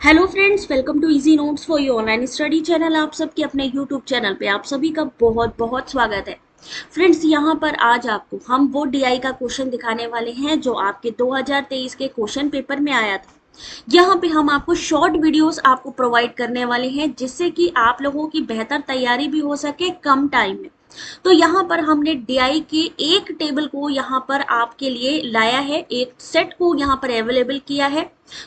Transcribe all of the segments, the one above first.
Hello friends, welcome to easy notes for you online study channel. आप सबके अपने YouTube channel पे आप सभी का बहुत बहुत स्वागत है। फ्रेंड्स, यहाँ पर आज आपको हम वो डीआई का क्वेश्चन दिखाने वाले हैं जो आपके 2023 के क्वेश्चन पेपर में आया था। यहाँ पे हम आपको शॉर्ट वीडियोस आपको प्रोवाइड करने वाले हैं जिससे कि आप लोगों की बेहतर तैयारी भी हो सके कम टाइम में। तो यहाँ पर हमने डीआई के एक टेबल को यहाँ पर आपके लिए लाया है, एक सेट को यहाँ पर अवेलेबल किया है।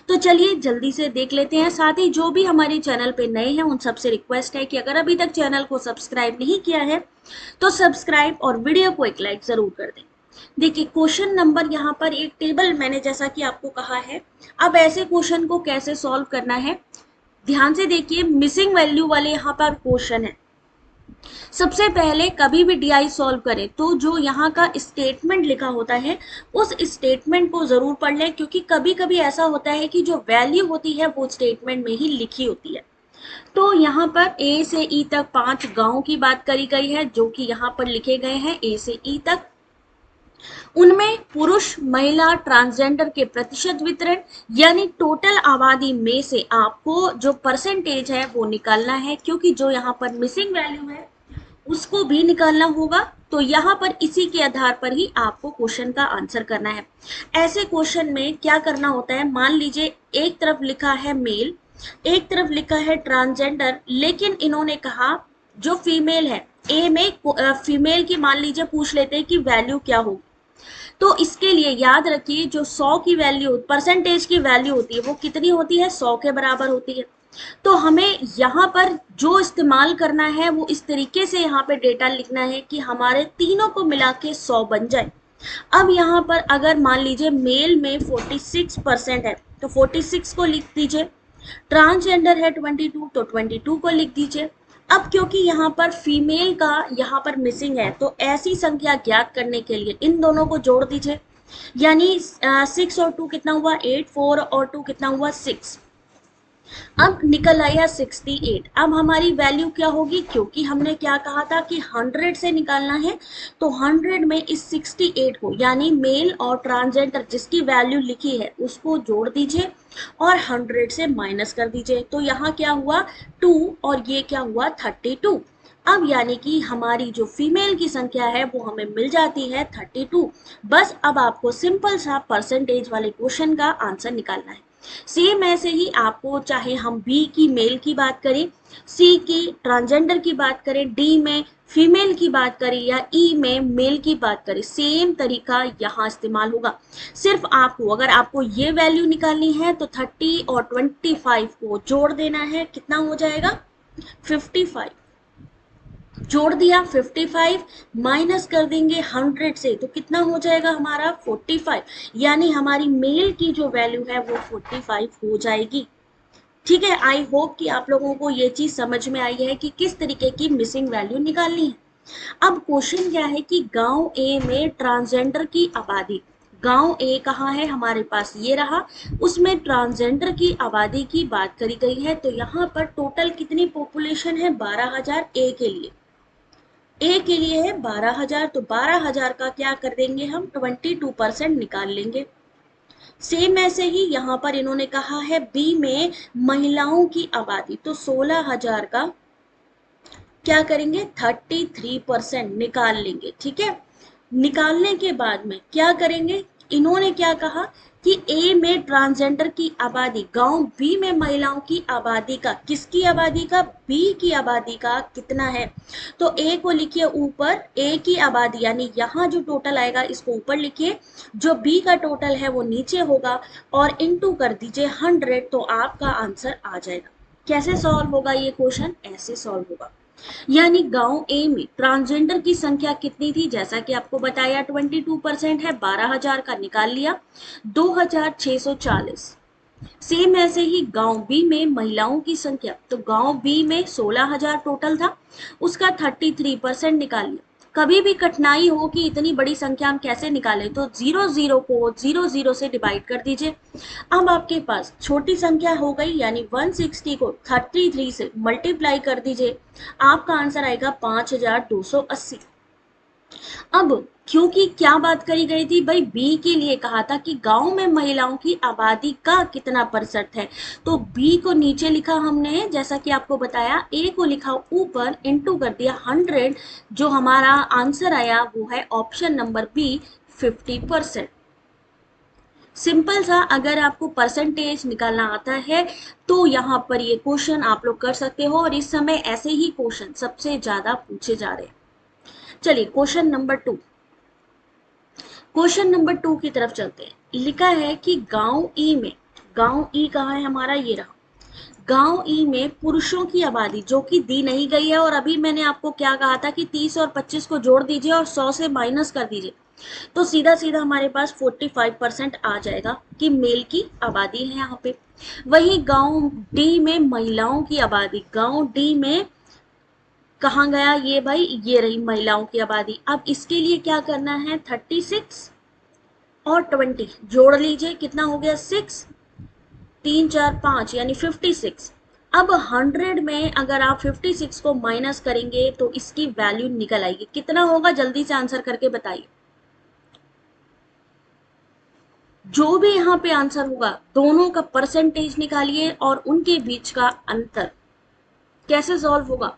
तो चलिए जल्दी से देख लेते हैं। साथ ही जो भी हमारे चैनल पे नए हैं उन सबसे रिक्वेस्ट है कि अगर अभी तक चैनल को सब्सक्राइब नहीं किया है तो सब्सक्राइब और वीडियो को एक लाइक जरूर कर दें। देखिए, क्वेश्चन नंबर यहाँ पर एक टेबल मैंने जैसा कि आपको कहा है। अब ऐसे क्वेश्चन को कैसे सॉल्व करना है, ध्यान से देखिए। मिसिंग वैल्यू वाले यहाँ पर क्वेश्चन है। सबसे पहले कभी भी डीआई सॉल्व करें तो जो यहाँ का स्टेटमेंट लिखा होता है उस स्टेटमेंट को जरूर पढ़ लें, क्योंकि कभी कभी ऐसा होता है कि जो वैल्यू होती है वो स्टेटमेंट में ही लिखी होती है। तो यहाँ पर ए से ई तक 5 गांव की बात करी गई है जो कि यहाँ पर लिखे गए हैं ए से ई तक। उनमें पुरुष महिला ट्रांसजेंडर के प्रतिशत वितरण यानी टोटल आबादी में से आपको जो परसेंटेज है वो निकालना है, क्योंकि जो यहाँ पर मिसिंग वैल्यू है उसको भी निकालना होगा। तो यहाँ पर इसी के आधार पर ही आपको क्वेश्चन का आंसर करना है। ऐसे क्वेश्चन में क्या करना होता है, मान लीजिए एक तरफ लिखा है मेल, एक तरफ लिखा है ट्रांसजेंडर, लेकिन इन्होंने कहा जो फीमेल है, ए में फीमेल की मान लीजिए पूछ लेते हैं कि वैल्यू क्या होगी। तो इसके लिए याद रखिए जो 100 की वैल्यू परसेंटेज की वैल्यू होती है वो कितनी होती है, 100 के बराबर होती है। तो हमें यहाँ पर जो इस्तेमाल करना है वो इस तरीके से यहाँ पे डेटा लिखना है कि हमारे तीनों को मिला के 100 बन जाए। अब यहाँ पर अगर मान लीजिए मेल में 46% है तो 46 को लिख दीजिए, ट्रांसजेंडर है 22 तो 22 को लिख दीजिए। अब क्योंकि यहाँ पर फीमेल का यहाँ पर मिसिंग है तो ऐसी संख्या ज्ञात करने के लिए इन दोनों को जोड़ दीजिए, यानी 6 और 2 कितना हुआ 8, 4 और 2 कितना हुआ 6। अब निकल आया 68। अब हमारी वैल्यू क्या होगी, क्योंकि हमने क्या कहा था कि 100 से निकालना है, तो 100 में इस 68 को यानी मेल और ट्रांसजेंडर जिसकी वैल्यू लिखी है उसको जोड़ दीजिए और 100 से माइनस कर दीजिए। तो यहाँ क्या हुआ 2 और ये क्या हुआ 32। अब यानी कि हमारी जो फीमेल की संख्या है वो हमें मिल जाती है 32। बस अब आपको सिंपल सा परसेंटेज वाले क्वेश्चन का आंसर निकालना है। सेम ऐसे ही आपको, चाहे हम बी की मेल की बात करें, सी की ट्रांसजेंडर की बात करें, डी में फीमेल की बात करें या ई में मेल की बात करें, सेम तरीका यहाँ इस्तेमाल होगा। सिर्फ आपको अगर आपको ये वैल्यू निकालनी है तो 30 और 25 को जोड़ देना है, कितना हो जाएगा 55। जोड़ दिया 55, माइनस कर देंगे 100 से तो कितना हो जाएगा हमारा 45, यानी हमारी मेल की जो वैल्यू है वो 45 हो जाएगी। ठीक है, आई होप कि आप लोगों को ये चीज समझ में आई है कि किस तरीके की मिसिंग वैल्यू निकालनी है। अब क्वेश्चन क्या है कि गांव ए में ट्रांसजेंडर की आबादी, गांव ए कहाँ है हमारे पास, ये रहा, उसमें ट्रांसजेंडर की आबादी की बात करी गई है। तो यहाँ पर टोटल कितनी पॉपुलेशन है 12,000 ए के लिए, ए के लिए है 12,000, तो 12,000 का क्या कर देंगे हम 22% निकाल लेंगे। सेम ऐसे ही यहाँ पर इन्होंने कहा है बी में महिलाओं की आबादी, तो 16,000 का क्या करेंगे 33% निकाल लेंगे। ठीक है, निकालने के बाद में क्या करेंगे, इन्होंने क्या कहा कि ए में ट्रांसजेंडर की आबादी, गांव बी में महिलाओं की आबादी का, किसकी आबादी का, बी की आबादी का कितना है। तो ए को लिखिए ऊपर, ए की आबादी यानी यहाँ जो टोटल आएगा इसको ऊपर लिखिए, जो बी का टोटल है वो नीचे होगा और इनटू कर दीजिए 100, तो आपका आंसर आ जाएगा। कैसे सॉल्व होगा ये क्वेश्चन, ऐसे सॉल्व होगा। यानी गांव ए में ट्रांसजेंडर की संख्या कितनी थी, जैसा कि आपको बताया 22% है, 12,000 का निकाल लिया 2,640। सेम ऐसे ही गांव बी में महिलाओं की संख्या, तो गांव बी में 16,000 टोटल था, उसका 33% निकाल लिया। कभी भी कठिनाई हो कि इतनी बड़ी संख्या हम कैसे निकालें, तो 0 को 0 से डिवाइड कर दीजिए। अब आपके पास छोटी संख्या हो गई, यानी 160 को 33 से मल्टीप्लाई कर दीजिए, आपका आंसर आएगा 5,280। अब क्योंकि क्या बात करी गई थी भाई, बी के लिए कहा था कि गांव में महिलाओं की आबादी का कितना प्रतिशत है, तो बी को नीचे लिखा हमने जैसा कि आपको बताया, ए को लिखा ऊपर, इनटू कर दिया 100। जो हमारा आंसर आया वो है ऑप्शन नंबर बी, 50%। सिंपल सा, अगर आपको परसेंटेज निकालना आता है तो यहाँ पर ये क्वेश्चन आप लोग कर सकते हो, और इस समय ऐसे ही क्वेश्चन सबसे ज्यादा पूछे जा रहे हैं। चलिए क्वेश्चन नंबर 2, क्वेश्चन नंबर 2 की तरफ चलते हैं। लिखा है कि गांव ई में, गांव ई कहाँ है हमारा, ये रहा, गांव ई में पुरुषों की आबादी जो कि दी नहीं गई है, और अभी मैंने आपको क्या कहा था कि 30 और 25 को जोड़ दीजिए और 100 से माइनस कर दीजिए, तो सीधा सीधा हमारे पास 45% आ जाएगा कि मेल की आबादी है यहाँ पे। वही गांव डी में महिलाओं की आबादी, गांव डी में कहाँ गया ये भाई, ये रही महिलाओं की आबादी। अब इसके लिए क्या करना है, 36 और 20 जोड़ लीजिए, कितना हो गया 6, 3 4 5 यानी 56। अब 100 में अगर आप 56 को माइनस करेंगे तो इसकी वैल्यू निकल आएगी, कितना होगा जल्दी से आंसर करके बताइए। जो भी यहाँ पे आंसर होगा दोनों का परसेंटेज निकालिए और उनके बीच का अंतर कैसे सॉल्व होगा।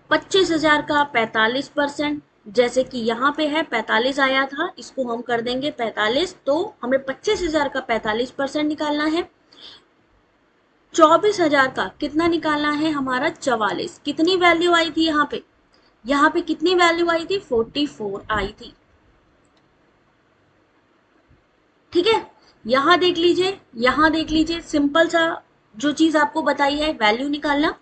25,000 का 45%, जैसे कि यहाँ पे है 45 आया था, इसको हम कर देंगे 45, तो हमें 25,000 का 45% निकालना है। 24,000 का कितना निकालना है हमारा 44, कितनी वैल्यू आई थी यहाँ पे, यहाँ पे कितनी वैल्यू आई थी, 44 आई थी। ठीक है, यहां देख लीजिए, यहां देख लीजिए, सिंपल सा जो चीज आपको बताई है, वैल्यू निकालना।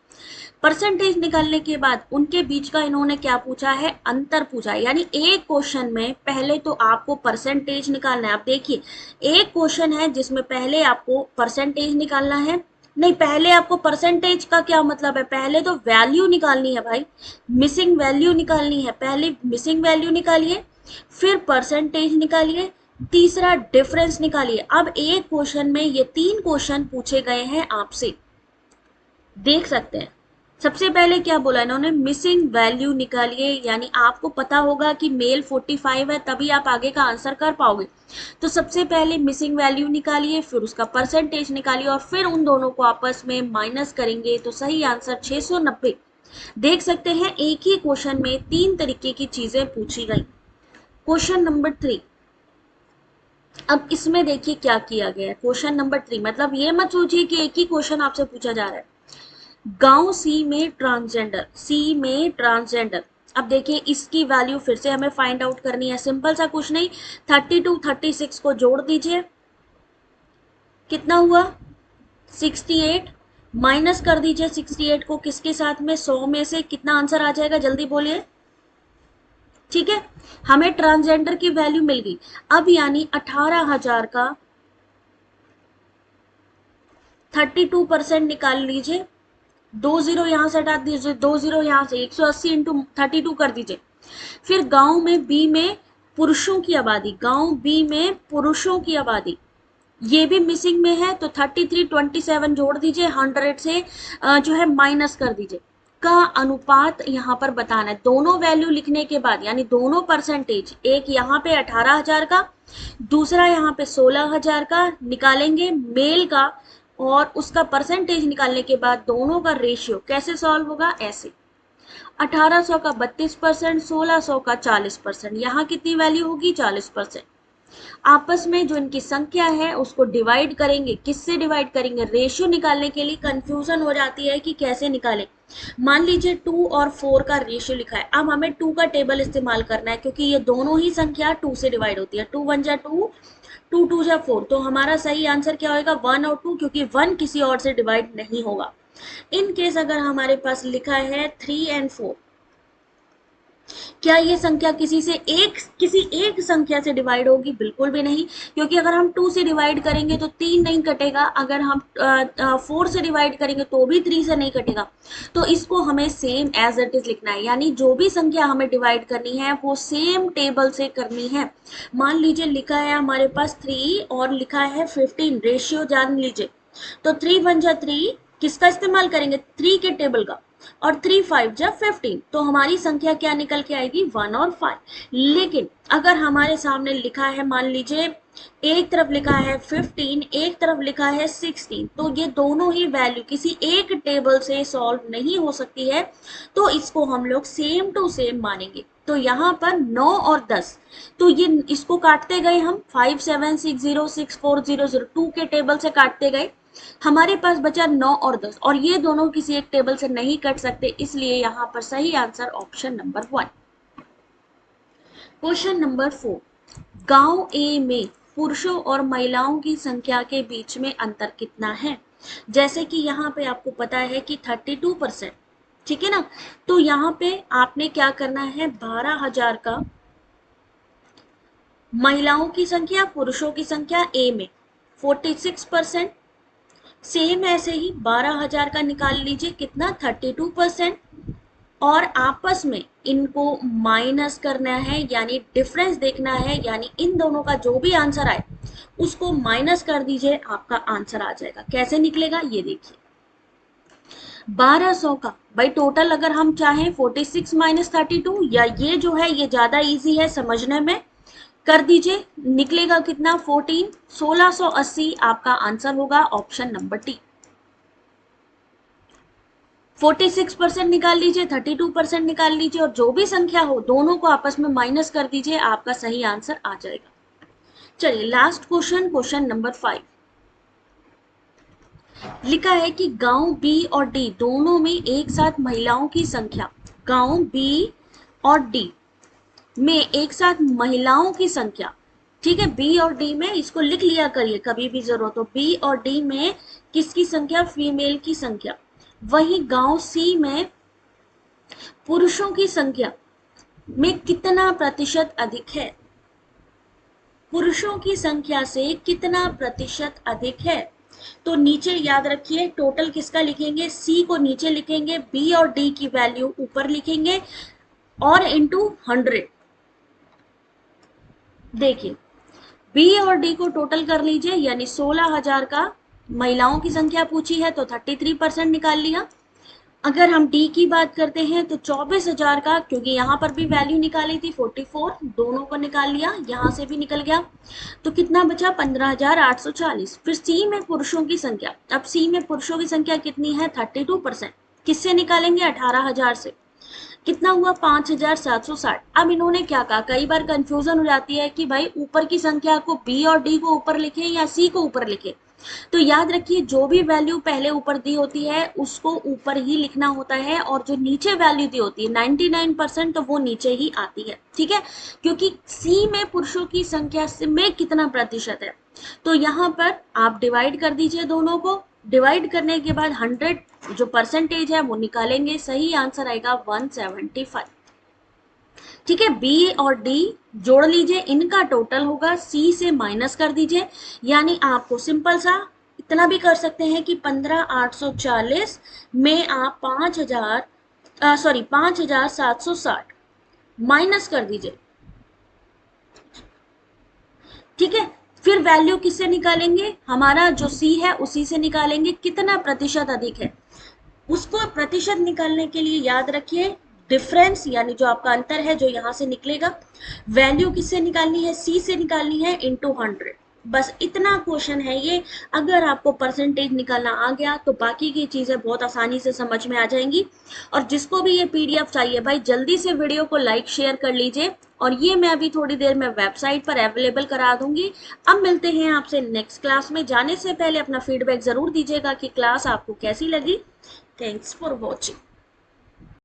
परसेंटेज निकालने के बाद उनके बीच का इन्होंने क्या पूछा है, अंतर पूछा है। यानी एक क्वेश्चन में पहले तो आपको परसेंटेज निकालना है। आप देखिए, एक क्वेश्चन है जिसमें पहले आपको परसेंटेज निकालना है, नहीं पहले आपको परसेंटेज का क्या मतलब है, पहले तो वैल्यू निकालनी है भाई, मिसिंग वैल्यू निकालनी है, पहले मिसिंग वैल्यू निकालिए, फिर परसेंटेज निकालिए, तीसरा डिफरेंस निकालिए। अब एक क्वेश्चन में ये 3 क्वेश्चन पूछे गए हैं आपसे, देख सकते हैं। सबसे पहले क्या बोला इन्होंने, मिसिंग वैल्यू निकालिए, यानी आपको पता होगा कि मेल 45 है तभी आप आगे का आंसर कर पाओगे। तो सबसे पहले मिसिंग वैल्यू निकालिए, फिर उसका परसेंटेज निकालिए और फिर उन दोनों को आपस में माइनस करेंगे तो सही आंसर 690। देख सकते हैं एक ही क्वेश्चन में 3 तरीके की चीजें पूछी गई। क्वेश्चन नंबर 3, अब इसमें देखिए क्या किया गया है। क्वेश्चन नंबर 3 मतलब ये मत सोचिए कि एक ही क्वेश्चन आपसे पूछा जा रहा है। गांव सी में ट्रांसजेंडर, सी में ट्रांसजेंडर। अब देखिए इसकी वैल्यू फिर से हमें फाइंड आउट करनी है, सिंपल सा कुछ नहीं, 32 36 को जोड़ दीजिए, कितना हुआ 68, माइनस कर दीजिए 68 को किसके साथ में, 100 में से, कितना आंसर आ जाएगा जल्दी बोलिए। ठीक है, हमें ट्रांसजेंडर की वैल्यू मिल गई। अब यानी 18,000 का 32% निकाल लीजिए, 2 जीरो यहां से हटा दीजिए, 2 जीरो यहां से, 180 इंटू 32 कर दीजिए। फिर गांव में बी में पुरुषों की आबादी, गांव बी में पुरुषों की आबादी, ये भी मिसिंग में है तो 33 27 जोड़ दीजिए, 100 से जो है माइनस कर दीजिए, का अनुपात यहाँ पर बताना है। दोनों वैल्यू लिखने के बाद यानी दोनों परसेंटेज, एक यहाँ पे 18,000 का, दूसरा यहाँ पे 16,000 का निकालेंगे मेल का, और उसका परसेंटेज निकालने के बाद दोनों का रेशियो कैसे सॉल्व होगा, ऐसे 1800 का 32%, 1600 का 40%, यहाँ कितनी वैल्यू होगी 40%। आपस में जो इनकी संख्या है उसको डिवाइड करेंगे, किससे डिवाइड करेंगे, रेशियो निकालने के लिए कंफ्यूजन हो जाती है कि कैसे निकालें। मान लीजिए 2 और 4 का रेशियो लिखा है, अब हमें 2 का टेबल इस्तेमाल करना है क्योंकि ये दोनों ही संख्या 2 से डिवाइड होती है, 2 1 जा 2, 2 2 जा 4, तो हमारा सही आंसर क्या होगा 1 और 2, क्योंकि 1 किसी और से डिवाइड नहीं होगा। इन केस अगर हमारे पास लिखा है 3 एंड 4, क्या ये संख्या किसी एक संख्या से डिवाइड होगी, बिल्कुल भी नहीं, क्योंकि अगर हम 2 से डिवाइड करेंगे तो 3 नहीं कटेगा, अगर हम 4 से डिवाइड करेंगे तो भी 3 से नहीं कटेगा। तो इसको हमें सेम एज इट इज लिखना है, यानी जो भी संख्या हमें डिवाइड करनी है वो सेम टेबल से करनी है। मान लीजिए लिखा है हमारे पास 3 और लिखा है 15, रेशियो जान लीजिए, तो 3 1 जा 3, किसका इस्तेमाल करेंगे, 3 के टेबल का, और 3 5 जा 15, तो हमारी संख्या क्या निकल के आएगी, 1 और 5। लेकिन अगर हमारे सामने लिखा है, मान लीजिए एक तरफ लिखा है 15, एक तरफ लिखा है 16, तो ये दोनों ही वैल्यू किसी एक टेबल से सॉल्व नहीं हो सकती है, तो इसको हम लोग सेम टू सेम मानेंगे। तो यहाँ पर 9 और 10, तो ये इसको काटते गए हम, 5 7 6 0 6 4 0 0, 2 के टेबल से काटते गए, हमारे पास बचा 9 और 10, और ये दोनों किसी एक टेबल से नहीं कट सकते, इसलिए यहाँ पर सही answer option number 1। Question number 4, गांव ए में पुरुषों और महिलाओं की संख्या के बीच में अंतर कितना है। जैसे कि यहाँ पे आपको पता है कि 32%, ठीक है ना, तो यहाँ पे आपने क्या करना है, 12,000 का महिलाओं की संख्या, पुरुषों की संख्या ए में 46%, सेम ऐसे ही 12,000 का निकाल लीजिए, कितना, 32%, और आपस में इनको माइनस करना है, यानी डिफरेंस देखना है, यानी इन दोनों का जो भी आंसर आए उसको माइनस कर दीजिए, आपका आंसर आ जाएगा। कैसे निकलेगा ये देखिए, 1200 का भाई टोटल अगर हम चाहें 46 माइनस 32, या ये जो है ये ज्यादा इजी है समझने में, कर दीजिए, निकलेगा कितना, 14, 1680 आपका आंसर होगा ऑप्शन नंबर टी। 46% निकाल लीजिए, 32% निकाल लीजिए, और जो भी संख्या हो दोनों को आपस में माइनस कर दीजिए, आपका सही आंसर आ जाएगा। चलिए लास्ट क्वेश्चन, क्वेश्चन नंबर 5, लिखा है कि गांव बी और डी दोनों में एक साथ महिलाओं की संख्या, गांव बी और डी में एक साथ महिलाओं की संख्या, ठीक है, बी और डी में, इसको लिख लिया करिए कभी भी जरूरत हो, बी और डी में किसकी संख्या, फीमेल की संख्या, वही गांव सी में पुरुषों की संख्या में कितना प्रतिशत अधिक है, पुरुषों की संख्या से कितना प्रतिशत अधिक है। तो नीचे याद रखिए टोटल किसका लिखेंगे, सी को नीचे लिखेंगे, बी और डी की वैल्यू ऊपर लिखेंगे, और इंटू 100। देखिए बी और डी को टोटल कर लीजिए, यानी 16,000 का महिलाओं की संख्या पूछी है तो 33% निकाल लिया। अगर हम डी की बात करते हैं तो 24,000 का, क्योंकि यहाँ पर भी वैल्यू निकाली थी 44, दोनों को निकाल लिया, यहाँ से भी निकल गया, तो कितना बचा, 15,840। फिर सी में पुरुषों की संख्या, अब सी में पुरुषों की संख्या कितनी है, 32%, किससे निकालेंगे, 18,000 से, कितना हुआ, 5,760। अब इन्होंने क्या कहा, कई बार कंफ्यूजन हो जाती है कि भाई ऊपर की संख्या को बी और डी को ऊपर लिखे या सी को ऊपर लिखे, तो याद रखिए जो भी वैल्यू पहले ऊपर दी होती है उसको ऊपर ही लिखना होता है, और जो नीचे वैल्यू दी होती है 99%, तो वो नीचे ही आती है, ठीक है, क्योंकि सी में पुरुषों की संख्या में कितना प्रतिशत है, तो यहाँ पर आप डिवाइड कर दीजिए दोनों को, डिवाइड करने के बाद 100 जो परसेंटेज है वो निकालेंगे, सही आंसर आएगा 175, ठीक है। बी और डी जोड़ लीजिए, इनका टोटल होगा, सी से माइनस कर दीजिए, यानी आपको सिंपल सा इतना भी कर सकते हैं कि 15,840 में आप 5,760 माइनस कर दीजिए, ठीक है। फिर वैल्यू किससे निकालेंगे, हमारा जो सी है उसी से निकालेंगे, कितना प्रतिशत अधिक है, उसको प्रतिशत निकालने के लिए याद रखिए डिफरेंस, यानी जो आपका अंतर है जो यहां से निकलेगा, वैल्यू किससे निकालनी है, सी से निकालनी है, इंटू 100, बस इतना क्वेश्चन है ये। अगर आपको परसेंटेज निकालना आ गया तो बाकी की चीजें बहुत आसानी से समझ में आ जाएंगी। और जिसको भी ये पीडीएफ चाहिए भाई जल्दी से वीडियो को लाइक शेयर कर लीजिए, और ये मैं अभी थोड़ी देर में वेबसाइट पर अवेलेबल करा दूंगी। अब मिलते हैं आपसे नेक्स्ट क्लास में, जाने से पहले अपना फीडबैक जरूर दीजिएगा कि क्लास आपको कैसी लगी। Thanks for watching.